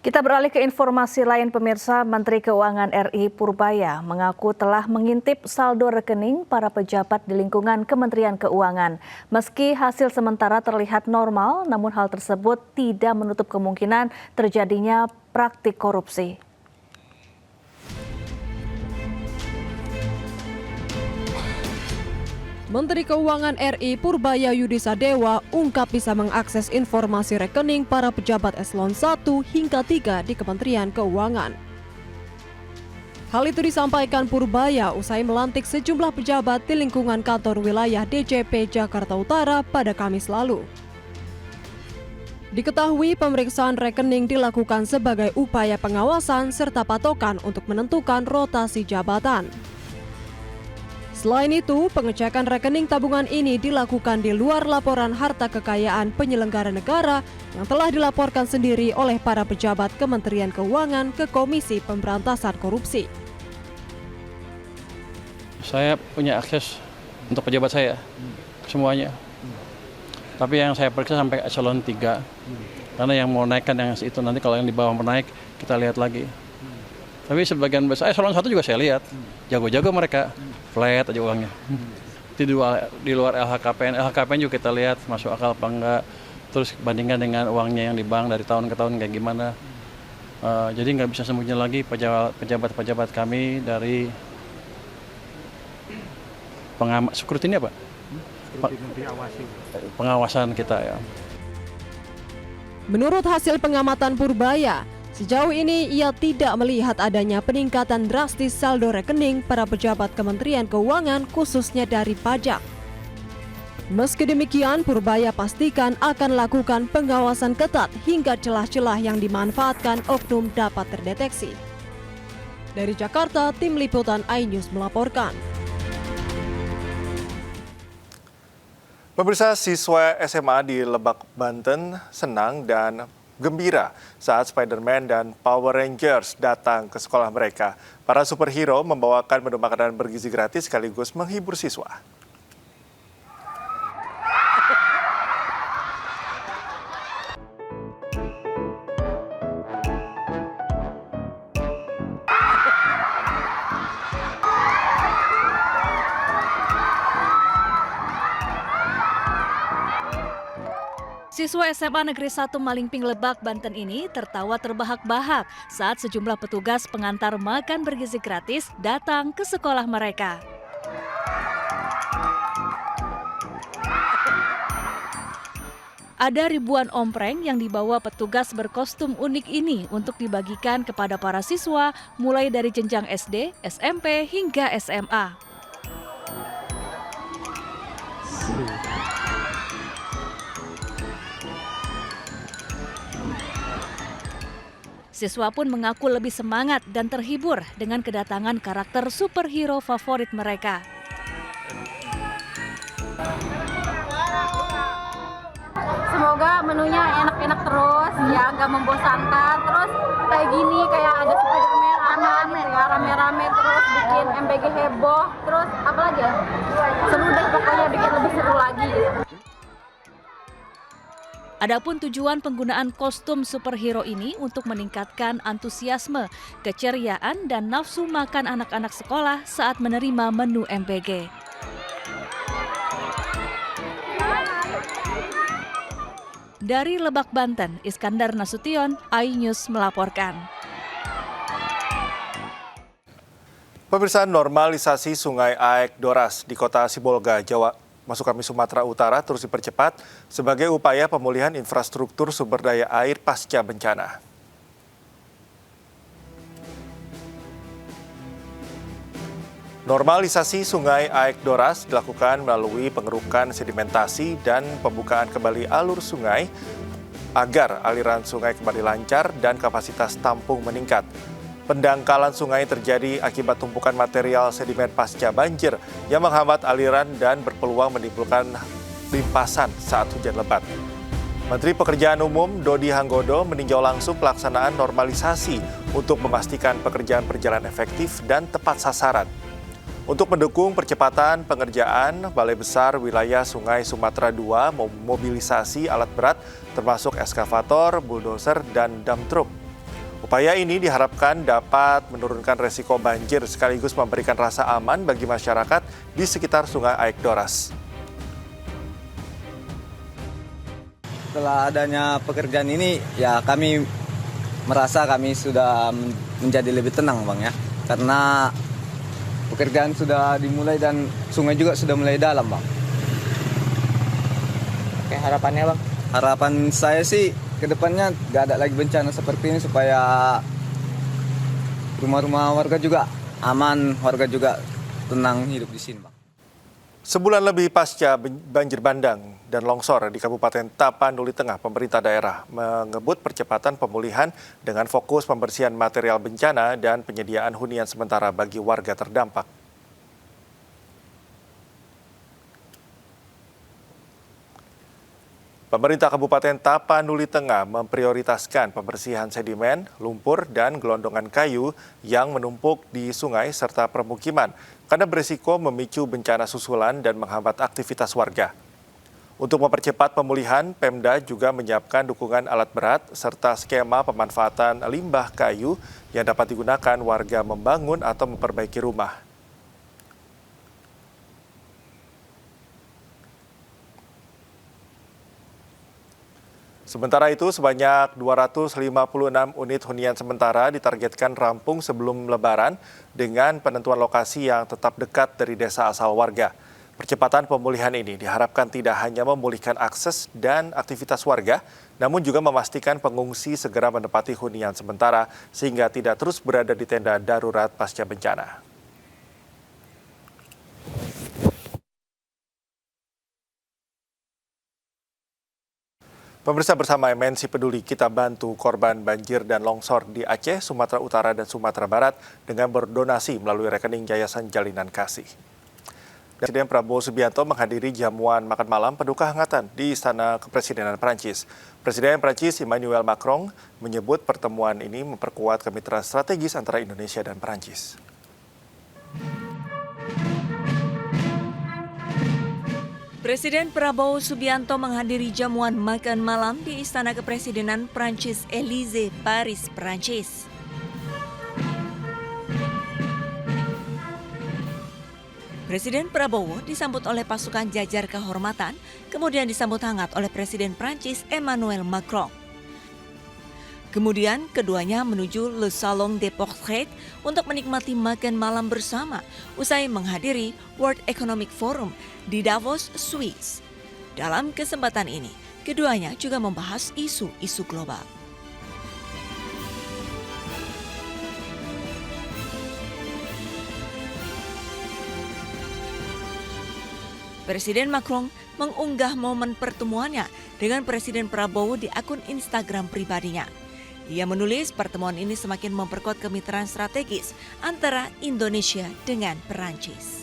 Kita beralih ke informasi lain pemirsa, Menteri Keuangan RI Purbaya mengaku telah mengintip saldo rekening para pejabat di lingkungan Kementerian Keuangan. Meski hasil sementara terlihat normal, namun hal tersebut tidak menutup kemungkinan terjadinya praktik korupsi. Menteri Keuangan RI Purbaya Yudisadewa ungkap bisa mengakses informasi rekening para pejabat eselon 1 hingga 3 di Kementerian Keuangan. Hal itu disampaikan Purbaya usai melantik sejumlah pejabat di lingkungan kantor wilayah DJP Jakarta Utara pada Kamis lalu. Diketahui pemeriksaan rekening dilakukan sebagai upaya pengawasan serta patokan untuk menentukan rotasi jabatan. Selain itu, pengecekan rekening tabungan ini dilakukan di luar laporan harta kekayaan penyelenggara negara yang telah dilaporkan sendiri oleh para pejabat Kementerian Keuangan ke Komisi Pemberantasan Korupsi. Saya punya akses untuk pejabat saya, semuanya. Tapi yang saya periksa sampai eselon 3, karena yang mau naikkan yang itu nanti kalau yang di bawah menaik, kita lihat lagi. Tapi sebagian besar eselon 1 juga saya lihat, jago-jago mereka. Flat aja uangnya. Di luar LHKPN juga kita lihat masuk akal apa enggak. Terus bandingkan dengan uangnya yang di bank dari tahun ke tahun kayak gimana. Jadi nggak bisa sembunyi lagi pejabat-pejabat kami dari skrutin apa? Pengawasan kita ya. Menurut hasil pengamatan Purbaya, sejauh ini ia tidak melihat adanya peningkatan drastis saldo rekening para pejabat Kementerian Keuangan khususnya dari pajak. Meski demikian, Purbaya pastikan akan lakukan pengawasan ketat hingga celah-celah yang dimanfaatkan oknum dapat terdeteksi. Dari Jakarta, Tim Liputan iNews melaporkan. Pemirsa, siswa SMA di Lebak, Banten senang dan gembira saat Spider-Man dan Power Rangers datang ke sekolah mereka. Para superhero membawakan menu makanan bergizi gratis sekaligus menghibur siswa. Siswa SMA Negeri 1 Malingping Lebak, Banten ini tertawa terbahak-bahak saat sejumlah petugas pengantar makan bergizi gratis datang ke sekolah mereka. Ada ribuan ompreng yang dibawa petugas berkostum unik ini untuk dibagikan kepada para siswa mulai dari jenjang SD, SMP, hingga SMA. Siswa pun mengaku lebih semangat dan terhibur dengan kedatangan karakter superhero favorit mereka. Semoga menunya enak-enak terus, ya nggak membosankan. Terus kayak gini, kayak ada Spider-Man, rame-rame terus bikin MBG heboh. Terus apa lagi ya? Seru deh pokoknya, bikin lebih seru lagi. Adapun tujuan penggunaan kostum superhero ini untuk meningkatkan antusiasme, keceriaan, dan nafsu makan anak-anak sekolah saat menerima menu MBG. Dari Lebak, Banten, Iskandar Nasution, iNews melaporkan. Pemirsa, normalisasi Sungai Aek Doras di Kota Sibolga, Sumatera Utara terus dipercepat sebagai upaya pemulihan infrastruktur sumber daya air pasca bencana. Normalisasi Sungai Aek Doras dilakukan melalui pengerukan sedimentasi dan pembukaan kembali alur sungai agar aliran sungai kembali lancar dan kapasitas tampung meningkat. Pendangkalan sungai terjadi akibat tumpukan material sedimen pasca banjir yang menghambat aliran dan berpeluang menimbulkan limpasan saat hujan lebat. Menteri Pekerjaan Umum Dodi Hanggodo meninjau langsung pelaksanaan normalisasi untuk memastikan pekerjaan berjalan efektif dan tepat sasaran. Untuk mendukung percepatan pengerjaan, Balai Besar Wilayah Sungai Sumatera II memobilisasi alat berat termasuk eskavator, buldoser, dan dump truck. Upaya ini diharapkan dapat menurunkan resiko banjir sekaligus memberikan rasa aman bagi masyarakat di sekitar Sungai Aek Doras. Setelah adanya pekerjaan ini, ya kami merasa kami sudah menjadi lebih tenang, Bang, ya. Karena pekerjaan sudah dimulai dan sungai juga sudah mulai dalam, Bang. Oke, harapannya, Bang? Harapan saya sih ke depannya gak ada lagi bencana seperti ini supaya rumah-rumah warga juga aman, warga juga tenang hidup di sini, Bang. Sebulan lebih pasca banjir bandang dan longsor di Kabupaten Tapanuli Tengah, pemerintah daerah mengebut percepatan pemulihan dengan fokus pembersihan material bencana dan penyediaan hunian sementara bagi warga terdampak. Pemerintah Kabupaten Tapanuli Tengah memprioritaskan pembersihan sedimen, lumpur, dan gelondongan kayu yang menumpuk di sungai serta permukiman karena berisiko memicu bencana susulan dan menghambat aktivitas warga. Untuk mempercepat pemulihan, Pemda juga menyiapkan dukungan alat berat serta skema pemanfaatan limbah kayu yang dapat digunakan warga membangun atau memperbaiki rumah. Sementara itu, sebanyak 256 unit hunian sementara ditargetkan rampung sebelum Lebaran dengan penentuan lokasi yang tetap dekat dari desa asal warga. Percepatan pemulihan ini diharapkan tidak hanya memulihkan akses dan aktivitas warga, namun juga memastikan pengungsi segera menempati hunian sementara sehingga tidak terus berada di tenda darurat pasca bencana. Pemirsa, bersama MNC Peduli, kita bantu korban banjir dan longsor di Aceh, Sumatera Utara, dan Sumatera Barat dengan berdonasi melalui rekening Yayasan Jalinan Kasih. Presiden Prabowo Subianto menghadiri jamuan makan malam Paduka Hangatan di Istana Kepresidenan Prancis. Presiden Prancis Emmanuel Macron menyebut pertemuan ini memperkuat kemitraan strategis antara Indonesia dan Prancis. Presiden Prabowo Subianto menghadiri jamuan makan malam di Istana Kepresidenan Prancis Élysée, Paris, Prancis. Presiden Prabowo disambut oleh pasukan jajar kehormatan, kemudian disambut hangat oleh Presiden Prancis Emmanuel Macron. Kemudian keduanya menuju Le Salon des Portraits untuk menikmati makan malam bersama usai menghadiri World Economic Forum di Davos, Swiss. Dalam kesempatan ini, keduanya juga membahas isu-isu global. Presiden Macron mengunggah momen pertemuannya dengan Presiden Prabowo di akun Instagram pribadinya. Ia menulis pertemuan ini semakin memperkuat kemitraan strategis antara Indonesia dengan Perancis.